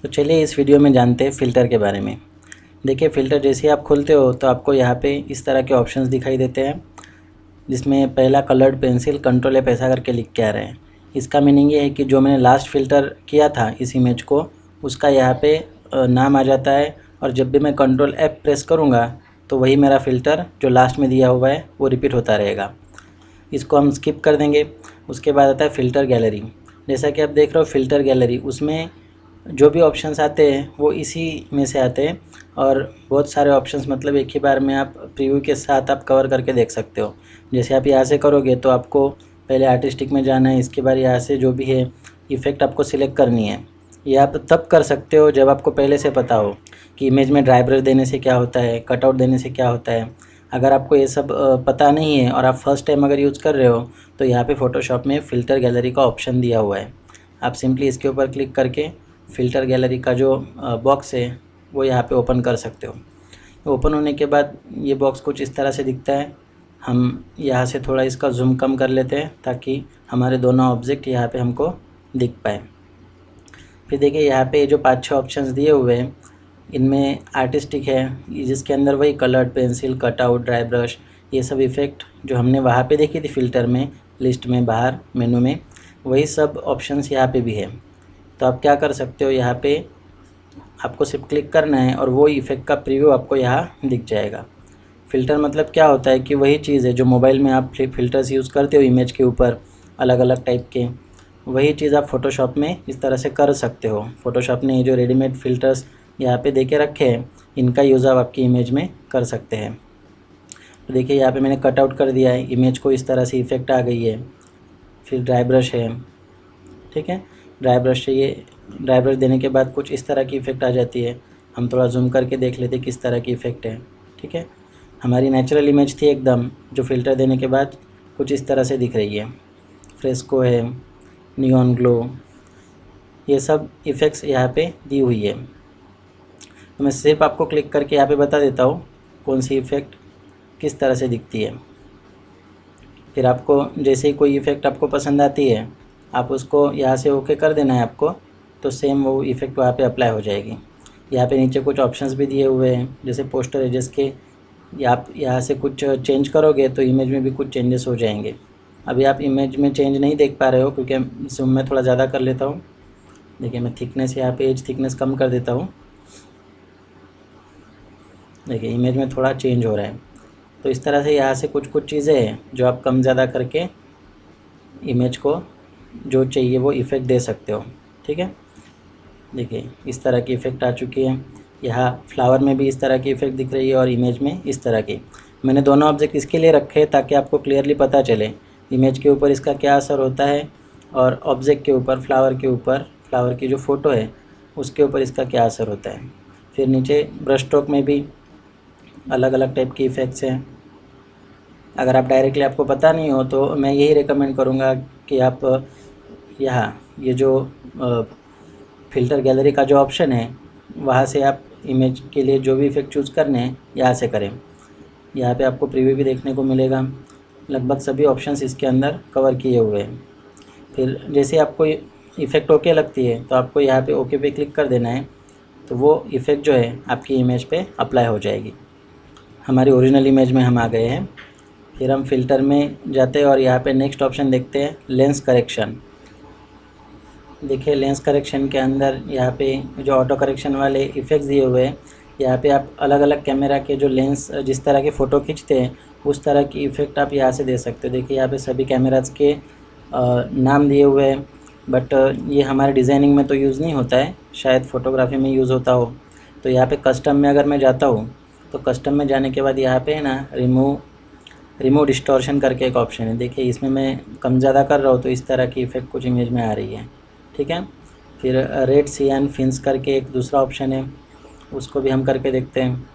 तो चलिए इस वीडियो में जानते हैं फ़िल्टर के बारे में। देखिए फ़िल्टर जैसे ही आप खोलते हो तो आपको यहाँ पे इस तरह के ऑप्शंस दिखाई देते हैं, जिसमें पहला कलर्ड पेंसिल कंट्रोल F ऐसा करके लिख के आ रहे हैं। इसका मीनिंग ये है कि जो मैंने लास्ट फ़िल्टर किया था इस इमेज को, उसका यहाँ पे नाम आ जाता है, और जब भी मैं कंट्रोल F प्रेस करूँगा तो वही मेरा फ़िल्टर जो लास्ट में दिया हुआ है वो रिपीट होता रहेगा। इसको हम स्किप कर देंगे। उसके बाद आता है फ़िल्टर गैलरी। जैसा कि आप देख रहे हो फ़िल्टर गैलरी, उसमें जो भी ऑप्शंस आते हैं वो इसी में से आते हैं, और बहुत सारे ऑप्शंस मतलब एक ही बार में आप प्रीव्यू के साथ आप कवर करके देख सकते हो। जैसे आप यहाँ से करोगे तो आपको पहले आर्टिस्टिक में जाना है, इसके बाद यहाँ से जो भी है इफ़ेक्ट आपको सिलेक्ट करनी है। ये आप तब कर सकते हो जब आपको पहले से पता हो कि इमेज में ड्राई ब्रश देने से क्या होता है, कटआउट देने से क्या होता है। अगर आपको ये सब पता नहीं है और आप फर्स्ट टाइम अगर यूज़ कर रहे हो तो यहाँ पे फ़ोटोशॉप में फ़िल्टर गैलरी का ऑप्शन दिया हुआ है। आप सिंपली इसके ऊपर क्लिक करके फ़िल्टर गैलरी का जो बॉक्स है वो यहाँ पे ओपन कर सकते हो। ओपन होने के बाद ये बॉक्स कुछ इस तरह से दिखता है। हम यहाँ से थोड़ा इसका जूम कम कर लेते हैं ताकि हमारे दोनों ऑब्जेक्ट यहाँ पे हमको दिख पाए। फिर देखिए यहाँ पे जो 5-6 ऑप्शंस दिए हुए हैं, इनमें आर्टिस्टिक है जिसके अंदर वही coloured pencil, cutout, dry brush, ये सब इफ़ेक्ट जो हमने वहाँ पे देखी थी फ़िल्टर में, लिस्ट में, बाहर मेनू में, वही सब ऑप्शंस यहाँ पे भी है। तो आप क्या कर सकते हो, यहाँ पे आपको सिर्फ क्लिक करना है और वो इफ़ेक्ट का प्रीव्यू आपको यहाँ दिख जाएगा। फ़िल्टर मतलब क्या होता है कि वही चीज़ है जो मोबाइल में आप फ़िल्टर्स यूज़ करते हो इमेज के ऊपर अलग अलग टाइप के, वही चीज़ आप फ़ोटोशॉप में इस तरह से कर सकते हो। फ़ोटोशॉप ने ये जो रेडीमेड फ़िल्टर्स यहाँ पे दे के रखे हैं, इनका यूज़ आप आपकी इमेज में कर सकते हैं। तो देखिए यहाँ पे मैंने कटआउट कर दिया है, इमेज को इस तरह से इफ़ेक्ट आ गई है। फिर ड्राई ब्रश है, ठीक है। ड्राई ब्रश से ये ड्राई ब्रश देने के बाद कुछ इस तरह की इफ़ेक्ट आ जाती है। हम थोड़ा जूम करके देख लेते किस तरह की इफ़ेक्ट है, ठीक है। हमारी नेचुरल इमेज थी एकदम, जो फ़िल्टर देने के बाद कुछ इस तरह से दिख रही है। फ्रेस्को है, नियॉन ग्लो, ये सब इफ़ेक्ट्स यहाँ पे दी हुई है। तो मैं सिर्फ आपको क्लिक करके यहाँ पे बता देता हूँ कौन सी इफ़ेक्ट किस तरह से दिखती है। फिर आपको जैसे ही कोई इफ़ेक्ट आपको पसंद आती है, आप उसको यहाँ से ओके कर देना है आपको, तो सेम वो इफ़ेक्ट वहाँ पे अप्लाई हो जाएगी। यहाँ पे नीचे कुछ ऑप्शंस भी दिए हुए हैं, जैसे पोस्टर एजेस के, या आप यहाँ से कुछ चेंज करोगे तो इमेज में भी कुछ चेंजेस हो जाएंगे। अभी आप इमेज में चेंज नहीं देख पा रहे हो क्योंकि जूम मैं थोड़ा ज़्यादा कर लेता हूँ। देखिए मैं थिकनेस यहाँ पे एज थिकनेस कम कर देता हूँ। देखिए इमेज में थोड़ा चेंज हो रहा है। तो इस तरह से यहाँ से कुछ कुछ चीज़ें हैं जो आप कम ज़्यादा करके इमेज को जो चाहिए वो इफ़ेक्ट दे सकते हो, ठीक है। देखिए इस तरह की इफ़ेक्ट आ चुकी है। यहाँ फ्लावर में भी इस तरह की इफ़ेक्ट दिख रही है और इमेज में इस तरह की। मैंने दोनों ऑब्जेक्ट इसके लिए रखे ताकि आपको क्लियरली पता चले इमेज के ऊपर इसका क्या असर होता है और ऑब्जेक्ट के ऊपर, फ्लावर के ऊपर, फ्लावर की जो फ़ोटो है उसके ऊपर इसका क्या असर होता है। फिर नीचे ब्रश स्ट्रोक में भी अलग अलग टाइप की इफ़ेक्ट्स हैं। अगर आप डायरेक्टली आपको पता नहीं हो तो मैं यही रिकमेंड करूँगा कि आप यहाँ ये जो फ़िल्टर गैलरी का जो ऑप्शन है वहाँ से आप इमेज के लिए जो भी इफ़ेक्ट चूज़ करने हैं यहाँ से करें। यहाँ पे आपको प्रीव्यू भी देखने को मिलेगा। लगभग सभी ऑप्शंस इसके अंदर कवर किए हुए हैं। फिर जैसे आपको इफ़ेक्ट ओके लगती है तो आपको यहाँ पे ओके पे क्लिक कर देना है, तो वो इफ़ेक्ट जो है आपकी इमेज पे अप्लाई हो जाएगी। हमारी ओरिजिनल इमेज में हम आ गए हैं। फिर हम फ़िल्टर में जाते हैं और यहाँ पे नेक्स्ट ऑप्शन देखते हैं, लेंस करेक्शन। देखिए लेंस करेक्शन के अंदर यहाँ पे जो ऑटो करेक्शन वाले इफ़ेक्ट्स दिए हुए हैं, यहाँ पे आप अलग अलग कैमरा के जो लेंस जिस तरह की फ़ोटो खींचते हैं उस तरह की इफ़ेक्ट आप यहाँ से दे सकते हो। देखिए यहाँ पे सभी कैमराज़ के नाम दिए हुए हैं, बट ये हमारे डिज़ाइनिंग में तो यूज़ नहीं होता है, शायद फ़ोटोग्राफी में यूज़ होता हो। तो यहाँ पे कस्टम में अगर मैं जाता हूँ तो कस्टम में जाने के बाद यहाँ पे है ना रिमूव डिस्टॉर्शन करके एक ऑप्शन है। देखिए इसमें मैं कम ज़्यादा कर रहा हूँ तो इस तरह की इफ़ेक्ट कुछ इमेज में आ रही है, ठीक है। फिर रेड सियान फिन्स करके एक दूसरा ऑप्शन है, उसको भी हम करके देखते हैं।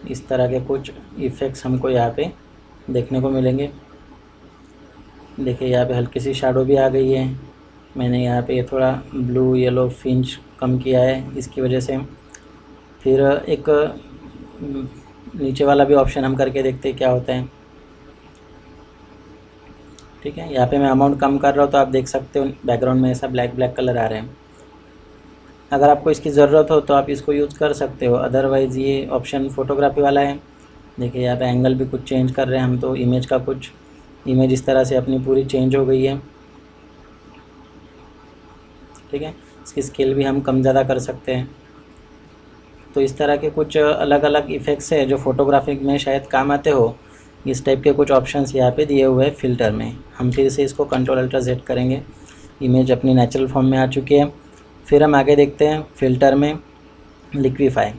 इस तरह के कुछ इफ़ेक्ट्स हमको यहाँ पे देखने को मिलेंगे। देखिए यहाँ पे हल्की सी शैडो भी आ गई है। मैंने यहाँ पे थोड़ा ब्लू येलो फिंच कम किया है इसकी वजह से। फिर एक नीचे वाला भी ऑप्शन हम करके देखते हैं क्या होता है, ठीक है। यहाँ पे मैं अमाउंट कम कर रहा हूँ तो आप देख सकते हो बैकग्राउंड में ऐसा ब्लैक ब्लैक कलर आ रहे हैं। अगर आपको इसकी ज़रूरत हो तो आप इसको यूज़ कर सकते हो, अदरवाइज़ ये ऑप्शन फ़ोटोग्राफी वाला है। देखिए यहाँ पे एंगल भी कुछ चेंज कर रहे हैं हम, तो इमेज का कुछ इमेज इस तरह से अपनी पूरी चेंज हो गई है। ठीक है, इसकी स्केल भी हम कम ज़्यादा कर सकते हैं। तो इस तरह के कुछ अलग अलग इफ़ेक्ट्स है जो फोटोग्राफी में शायद काम आते हो। इस टाइप के कुछ ऑप्शंस यहाँ पे दिए हुए हैं फ़िल्टर में। हम फिर से इसको Ctrl+Z करेंगे। इमेज अपनी नेचुरल फॉर्म में आ चुकी है। फिर हम आगे देखते हैं फ़िल्टर में लिक्विफाई।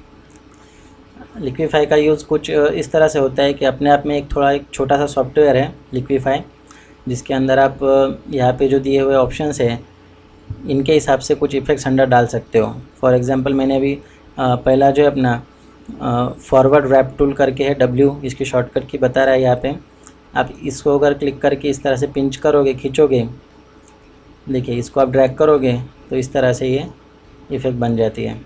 लिक्विफाई का यूज़ कुछ इस तरह से होता है कि अपने आप में एक छोटा सा सॉफ्टवेयर है लिक्विफाई, जिसके अंदर आप यहाँ पे जो दिए हुए ऑप्शंस है इनके हिसाब से कुछ इफ़ेक्ट्स अंदर डाल सकते हो। फॉर एग्जांपल मैंने अभी पहला जो है अपना फॉरवर्ड रैप टूल करके है, W इसकी शॉर्टकट की बता रहा है यहाँ पे। आप इसको अगर क्लिक करके इस तरह से पिंच करोगे, खींचोगे, देखिए इसको आप ड्रैग करोगे तो इस तरह से ये इफ़ेक्ट बन जाती है।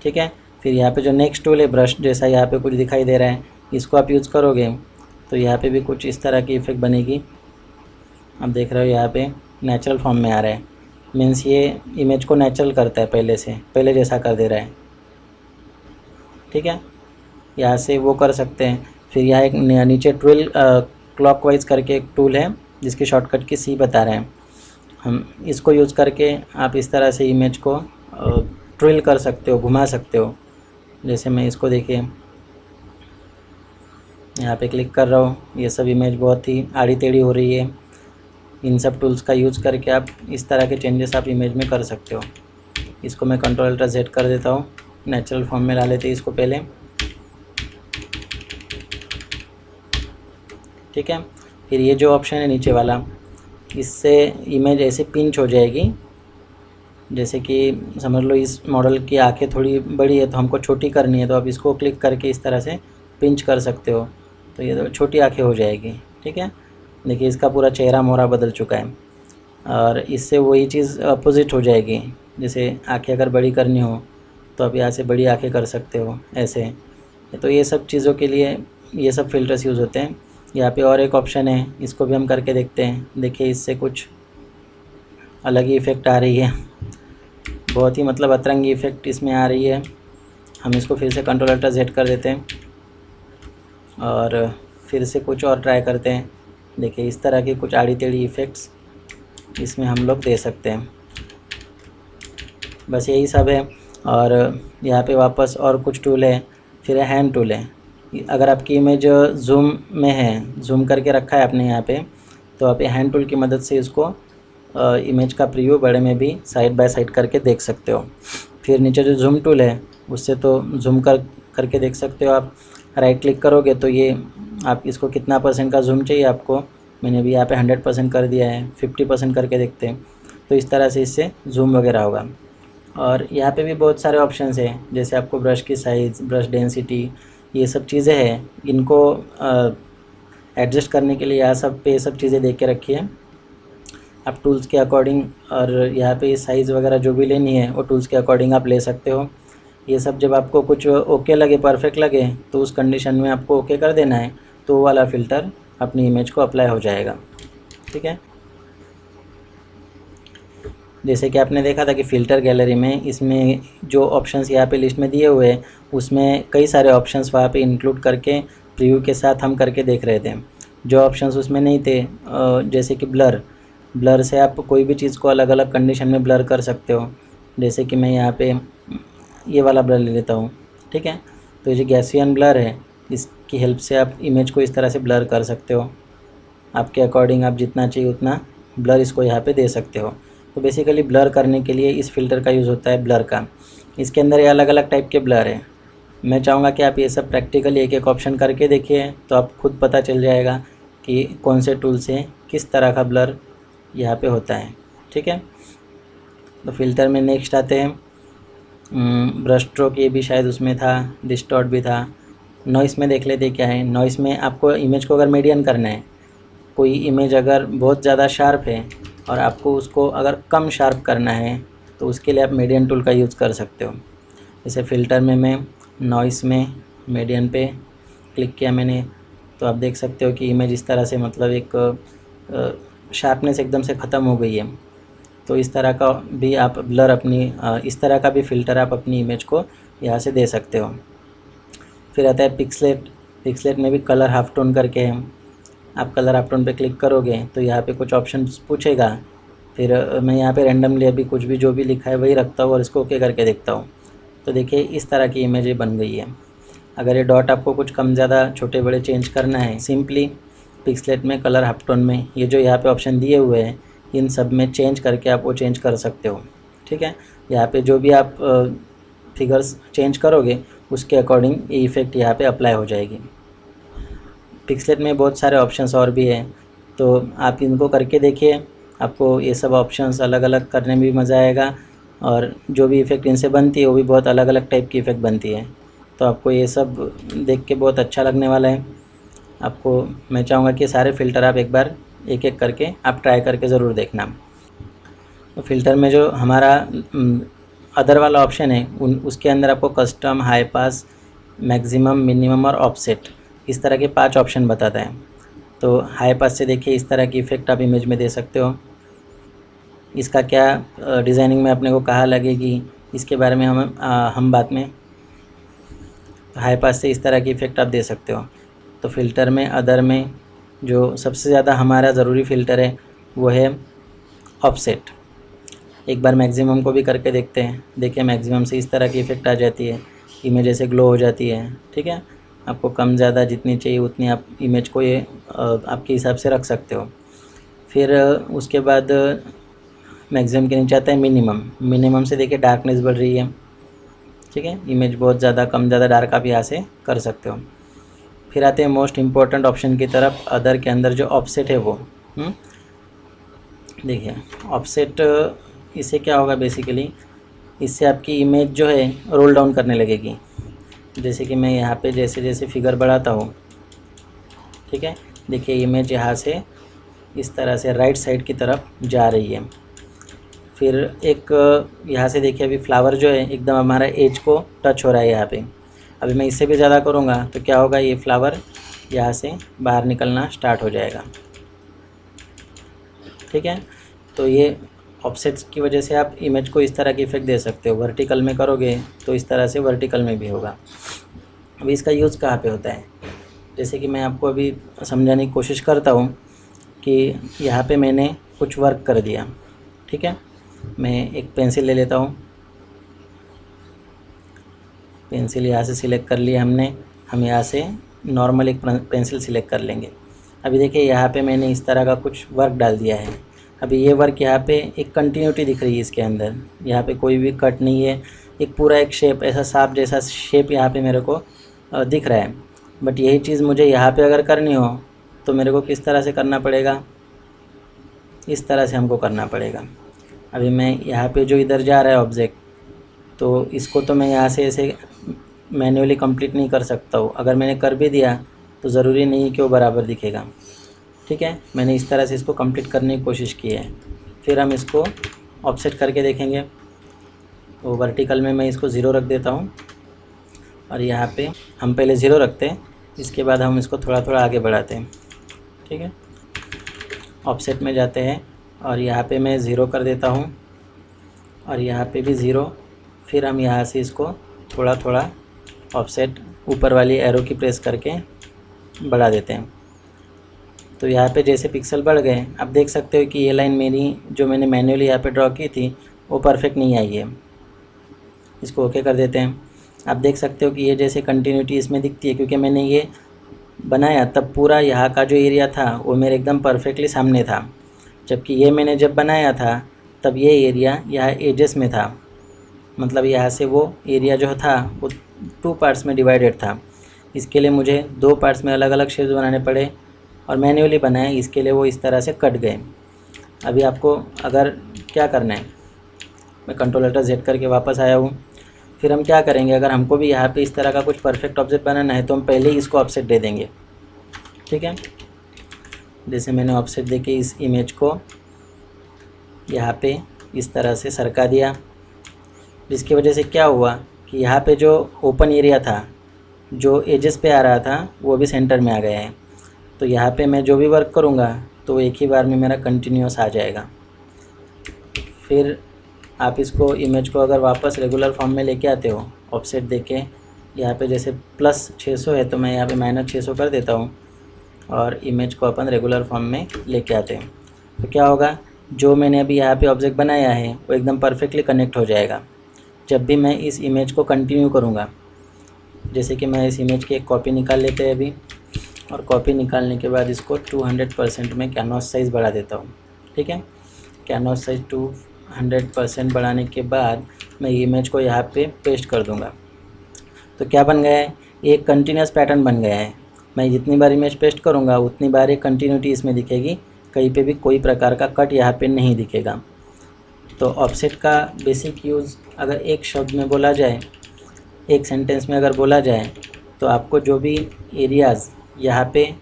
ठीक है। फिर यहाँ पे जो नेक्स्ट टूल है ब्रश जैसा यहाँ पे कुछ दिखाई दे रहा है, इसको आप यूज़ करोगे तो यहाँ पे भी कुछ इस तरह की इफ़ेक्ट बनेगी। आप देख रहे हो यहाँ पे नेचुरल फॉर्म में आ रहा है, मीन्स ये इमेज को नेचुरल करता है, पहले जैसा कर दे रहा है। ठीक है, यहाँ से वो कर सकते हैं। फिर यहाँ एक नीचे ट्विल क्लॉकवाइज करके एक टूल है जिसकी शॉर्टकट की C बता रहे हैं। हम इसको यूज़ करके आप इस तरह से इमेज को ट्विल कर सकते हो, घुमा सकते हो। जैसे मैं इसको देखिए यहाँ पे क्लिक कर रहा हूँ, ये सब इमेज बहुत ही आड़ी टेढ़ी हो रही है। इन सब टूल्स का यूज़ करके आप इस तरह के चेंजेस आप इमेज में कर सकते हो। इसको मैं Ctrl+Z कर देता हूँ, नेचुरल फॉर्म में ला लेते हैं इसको पहले। ठीक है, फिर ये जो ऑप्शन है नीचे वाला, इससे इमेज ऐसे पिंच हो जाएगी। जैसे कि समझ लो इस मॉडल की आंखें थोड़ी बड़ी है तो हमको छोटी करनी है, तो आप इसको क्लिक करके इस तरह से पिंच कर सकते हो, तो ये तो छोटी आंखें हो जाएगी। ठीक है, देखिए इसका पूरा चेहरा मोहरा बदल चुका है। और इससे वही चीज़ अपोजिट हो जाएगी, जैसे आंखें अगर बड़ी करनी हो तो आप यहाँ से बड़ी आंखें कर सकते हो ऐसे। तो ये सब चीज़ों के लिए ये सब फ़िल्टर्स यूज़ होते हैं। यहाँ पे और एक ऑप्शन है, इसको भी हम करके देखते हैं। देखिए इससे कुछ अलग ही इफ़ेक्ट आ रही है, बहुत ही मतलब अतरंगी इफ़ेक्ट इसमें आ रही है। हम इसको फिर से Ctrl+Z कर देते हैं और फिर से कुछ और ट्राई करते हैं। देखिए इस तरह के कुछ आड़ी टेढ़ी इफ़ेक्ट्स इसमें हम लोग दे सकते हैं। बस यही सब है। और यहाँ पे वापस और कुछ टूल है, फिर हैंड टूल है। अगर आपकी इमेज जूम में है, जूम करके रखा है आपने यहाँ पे, तो आप हैंड टूल की मदद से इसको इमेज का प्रीव्यू बड़े में भी साइड बाय साइड करके देख सकते हो। फिर नीचे जो जूम टूल है उससे तो जूम करके देख सकते हो। आप राइट क्लिक करोगे तो ये आप इसको कितना % का जूम चाहिए आपको, मैंने भी यहाँ पे 100% कर दिया है। 50% करके देखते हैं तो इस तरह से इससे जूम वगैरह होगा। और यहाँ पे भी बहुत सारे ऑप्शंस हैं, जैसे आपको ब्रश की साइज़, ब्रश डेंसिटी, ये सब चीज़ें हैं। इनको एडजस्ट करने के लिए यहाँ सब पे सब चीज़ें दे के रखी है आप टूल्स के अकॉर्डिंग। और यहाँ पे साइज़ वगैरह जो भी लेनी है वो टूल्स के अकॉर्डिंग आप ले सकते हो। ये सब जब आपको कुछ ओके लगे, परफेक्ट लगे, तो उस कंडीशन में आपको ओके कर देना है, तो वो वाला फ़िल्टर अपनी इमेज को अप्लाई हो जाएगा। ठीक है, जैसे कि आपने देखा था कि फ़िल्टर गैलरी में इसमें जो ऑप्शंस यहाँ पे लिस्ट में दिए हुए हैं उसमें कई सारे ऑप्शंस वहाँ पे इंक्लूड करके प्रीव्यू के साथ हम करके देख रहे थे। जो ऑप्शंस उसमें नहीं थे, जैसे कि ब्लर से आप कोई भी चीज़ को अलग अलग कंडीशन में ब्लर कर सकते हो। जैसे कि मैं यहाँ पे ये वाला ब्लर ले लेता हूँ। ठीक है, तो ये जो गैसियन ब्लर है इसकी हेल्प से आप इमेज को इस तरह से ब्लर कर सकते हो। आपके अकॉर्डिंग आप जितना चाहिए उतना ब्लर इसको यहाँ पे दे सकते हो। तो बेसिकली ब्लर करने के लिए इस फ़िल्टर का यूज़ होता है, ब्लर का। इसके अंदर ये अलग अलग टाइप के ब्लर है। मैं चाहूँगा कि आप ये सब प्रैक्टिकली एक एक ऑप्शन करके देखिए, तो आप खुद पता चल जाएगा कि कौन से टूल से किस तरह का ब्लर यहाँ पे होता है। ठीक है, तो फ़िल्टर में नेक्स्ट आते हैं ब्रश स्ट्रोक, ये भी शायद उसमें था, डिस्टॉर्ट भी था। नॉइस में देख लेते क्या है। नॉइस में आपको इमेज को अगर मीडियन करना है, कोई इमेज अगर बहुत ज़्यादा शार्प है और आपको उसको अगर कम शार्प करना है, तो उसके लिए आप मीडियन टूल का यूज़ कर सकते हो। जैसे फ़िल्टर में मैं नॉइस में मीडियन पे क्लिक किया मैंने तो आप देख सकते हो कि इमेज इस तरह से मतलब एक शार्पनेस एकदम से ख़त्म हो गई है। तो इस तरह का भी आप ब्लर इस तरह का भी फ़िल्टर आप अपनी इमेज को यहाँ से दे सकते हो। फिर आता है पिक्सलेट। पिक्सलेट में भी कलर हाफ टोन करके है। आप कलर हाफ टोन पे क्लिक करोगे तो यहाँ पे कुछ ऑप्शंस पूछेगा। फिर मैं यहाँ पे रैंडमली अभी कुछ भी जो भी लिखा है वही रखता हूँ और इसको ओके करके देखता हूँ। तो देखिए इस तरह की इमेज ये बन गई है। अगर ये डॉट आपको कुछ कम ज़्यादा छोटे बड़े चेंज करना है, सिंपली पिक्सलेट में कलर हाफ टोन में ये जो यहाँ पे ऑप्शन दिए हुए हैं इन सब में चेंज करके आप वो चेंज कर सकते हो। ठीक है, यहाँ पे जो भी आप फिगर्स चेंज करोगे उसके अकॉर्डिंग ये इफ़ेक्ट यहाँ पे अप्लाई हो जाएगी। पिक्सलेट में बहुत सारे ऑप्शंस और भी हैं, तो आप इनको करके देखिए। आपको ये सब ऑप्शंस अलग अलग करने में भी मज़ा आएगा और जो भी इफ़ेक्ट इनसे बनती है वो भी बहुत अलग अलग टाइप की इफ़ेक्ट बनती है। तो आपको ये सब देख के बहुत अच्छा लगने वाला है। आपको मैं चाहूँगा कि सारे फ़िल्टर आप एक बार एक एक करके आप ट्राई करके ज़रूर देखना। तो फ़िल्टर में जो हमारा अदर वाला ऑप्शन है उसके अंदर आपको custom, high pass, maximum, minimum और ऑफसेट इस तरह के 5 ऑप्शन बताता है। तो हाई पास से देखिए इस तरह की इफ़ेक्ट आप इमेज में दे सकते हो। इसका क्या डिज़ाइनिंग में अपने को कहाँ लगेगी इसके बारे में हम बाद में। हाई पास से इस तरह की इफ़ेक्ट आप दे सकते हो। तो फ़िल्टर में अदर में जो सबसे ज़्यादा हमारा ज़रूरी फ़िल्टर है वो है ऑफसेट। एक बार मैक्सिमम को भी करके देखते हैं। देखिए मैक्सिमम से इस तरह की इफ़ेक्ट आ जाती है, इमेज ऐसे ग्लो हो जाती है। ठीक है, आपको कम ज़्यादा जितनी चाहिए उतनी आप इमेज को ये आपके हिसाब से रख सकते हो। फिर उसके बाद मैक्सिमम के नीचे आता है मिनिमम। मिनिमम से देखिए डार्कनेस बढ़ रही है। ठीक है, इमेज बहुत ज़्यादा कम ज़्यादा डार्क आप यहाँ से कर सकते हो। फिर आते हैं मोस्ट इम्पॉर्टेंट ऑप्शन की तरफ, अदर के अंदर जो ऑफसेट है वो। देखिए ऑफसेट, इससे क्या होगा बेसिकली, इससे आपकी इमेज जो है रोल डाउन करने लगेगी। जैसे कि मैं यहाँ पे जैसे जैसे फिगर बढ़ाता हूँ, ठीक है, देखिए इमेज यहाँ से इस तरह से राइट साइड की तरफ जा रही है। फिर एक यहाँ से देखिए अभी फ्लावर जो है एकदम हमारा एज को टच हो रहा है यहाँ पे। अभी मैं इससे भी ज़्यादा करूँगा तो क्या होगा, ये फ्लावर यहाँ से बाहर निकलना स्टार्ट हो जाएगा। ठीक है, तो ये ऑफसेट्स की वजह से आप इमेज को इस तरह की इफ़ेक्ट दे सकते हो। वर्टिकल में करोगे तो इस तरह से वर्टिकल में भी होगा। अभी इसका यूज़ कहाँ पे होता है, जैसे कि मैं आपको अभी समझाने की कोशिश करता हूँ कि यहाँ पे मैंने कुछ वर्क कर दिया। ठीक है, मैं एक पेंसिल ले लेता हूँ। पेंसिल यहाँ से सिलेक्ट कर लिया हमने। हम यहाँ से नॉर्मल एक पेंसिल सिलेक्ट कर लेंगे। अभी देखिए यहाँ पे मैंने इस तरह का कुछ वर्क डाल दिया है। अभी ये वर्क यहाँ पे एक कंटिन्यूटी दिख रही है इसके अंदर। यहाँ पे कोई भी कट नहीं है, एक पूरा एक शेप ऐसा सांप जैसा शेप यहाँ पे मेरे को दिख रहा है। बट यही चीज़ मुझे यहाँ पे अगर करनी हो तो मेरे को किस तरह से करना पड़ेगा, इस तरह से हमको करना पड़ेगा। अभी मैं यहाँ पे जो इधर जा रहा है ऑब्जेक्ट, तो इसको तो मैं यहाँ से ऐसे मैन्युअली कंप्लीट नहीं कर सकता हूँ। अगर मैंने कर भी दिया तो ज़रूरी नहीं है कि वो बराबर दिखेगा। ठीक है, मैंने इस तरह से इसको कंप्लीट करने की कोशिश की है। फिर हम इसको ऑफसेट करके देखेंगे। तो वर्टिकल में मैं इसको 0 रख देता हूँ और यहाँ पे हम पहले 0 रखते हैं, इसके बाद हम इसको थोड़ा थोड़ा आगे बढ़ाते हैं। ठीक है, ऑफसेट में जाते हैं और यहाँ पे मैं 0 कर देता हूँ और यहाँ पे भी 0। फिर हम यहाँ से इसको थोड़ा थोड़ा ऑफसेट ऊपर वाली एरो की प्रेस करके बढ़ा देते हैं। तो यहाँ पे जैसे पिक्सल बढ़ गए, आप देख सकते हो कि ये लाइन मेरी जो मैंने मैन्युअली यहाँ पे ड्रॉ की थी वो परफेक्ट नहीं आई है। इसको ओके कर देते हैं। आप देख सकते हो कि ये जैसे कंटिन्यूटी इसमें दिखती है, क्योंकि मैंने ये बनाया तब पूरा यहाँ का जो एरिया था वो मेरे एकदम परफेक्टली सामने था, जबकि ये मैंने जब बनाया था तब ये एरिया यहाँ एजेस में था। मतलब यहाँ से वो एरिया जो था वो 2 पार्ट्स में डिवाइडेड था। इसके लिए मुझे 2 पार्ट्स में अलग अलग शेप्स बनाने पड़े और मैन्युअली बनाए, इसके लिए वो इस तरह से कट गए। अभी आपको अगर क्या करना है, मैं Ctrl+Z करके वापस आया हूँ। फिर हम क्या करेंगे, अगर हमको भी यहाँ पे इस तरह का कुछ परफेक्ट ऑब्जेक्ट बनाना है तो हम पहले ही इसको ऑफसेट दे देंगे। ठीक है, जैसे मैंने ऑफसेट दे के इस इमेज को यहाँ पे इस तरह से सरका दिया, जिसकी वजह से क्या हुआ कि यहाँ पे जो ओपन एरिया था जो एजेस पे आ रहा था वो भी सेंटर में आ गया है। तो यहाँ पे मैं जो भी वर्क करूँगा तो एक ही बार में मेरा कंटिन्यूस आ जाएगा। फिर आप इसको इमेज को अगर वापस रेगुलर फॉर्म में लेके आते हो, ऑफसेट देके यहाँ पे जैसे +600 है तो मैं यहाँ पे -600 कर देता हूँ और इमेज को अपन रेगुलर फॉर्म में लेके आते हैं। तो क्या होगा, जो मैंने अभी यहाँ पे ऑब्जेक्ट बनाया है वो एकदम परफेक्टली कनेक्ट हो जाएगा। जब भी मैं इस इमेज को कंटिन्यू करूँगा, जैसे कि मैं इस इमेज की एक कॉपी निकाल लेते हैं अभी, और कॉपी निकालने के बाद इसको 200% में कैनवास साइज़ बढ़ा देता हूँ। ठीक है, कैनवास साइज़ 200% बढ़ाने के बाद मैं इमेज को यहाँ पे पेस्ट कर दूँगा। तो क्या बन गया है, एक कंटिन्यूस पैटर्न बन गया है। मैं जितनी बार इमेज पेस्ट करूँगा उतनी बार एक कंटिन्यूटी इसमें दिखेगी, कहीं पे भी कोई प्रकार का कट यहाँ पे नहीं दिखेगा। तो ऑफसेट का बेसिक यूज़ अगर एक शब्द में बोला जाए, एक सेंटेंस में अगर बोला जाए, तो आपको जो भी एरियाज़ यहाँ पे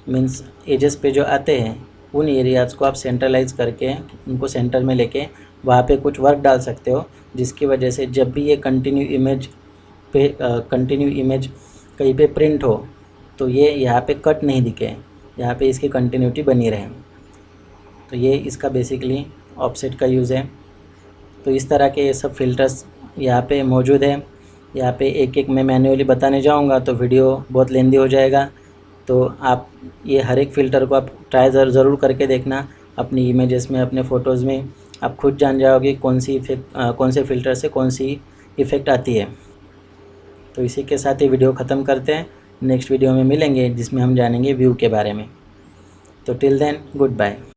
मीन्स एजेस पे जो आते हैं उन एरियाज़ को आप सेंट्रलाइज करके उनको सेंटर में लेके वहाँ पे कुछ वर्क डाल सकते हो, जिसकी वजह से जब भी ये कंटिन्यू इमेज कहीं पे प्रिंट हो तो ये यहाँ पे कट नहीं दिखे, यहाँ पे इसकी कंटिन्यूटी बनी रहे। तो ये इसका बेसिकली ऑफसेट का यूज़ है। तो इस तरह के ये सब फ़िल्टर्स यहाँ पे मौजूद है। यहाँ पे एक एक मैं मैन्युअली बताने जाऊँगा तो वीडियो बहुत लेंदी हो जाएगा। तो आप ये हर एक फ़िल्टर को आप ट्राई ज़रूर करके देखना अपनी इमेजेस में, अपने फ़ोटोज़ में। आप खुद जान जाओगे कौन से फ़िल्टर से कौन सी इफ़ेक्ट आती है। तो इसी के साथ ये वीडियो ख़त्म करते हैं। नेक्स्ट वीडियो में मिलेंगे जिसमें हम जानेंगे व्यू के बारे में। तो टिल देन गुड बाय।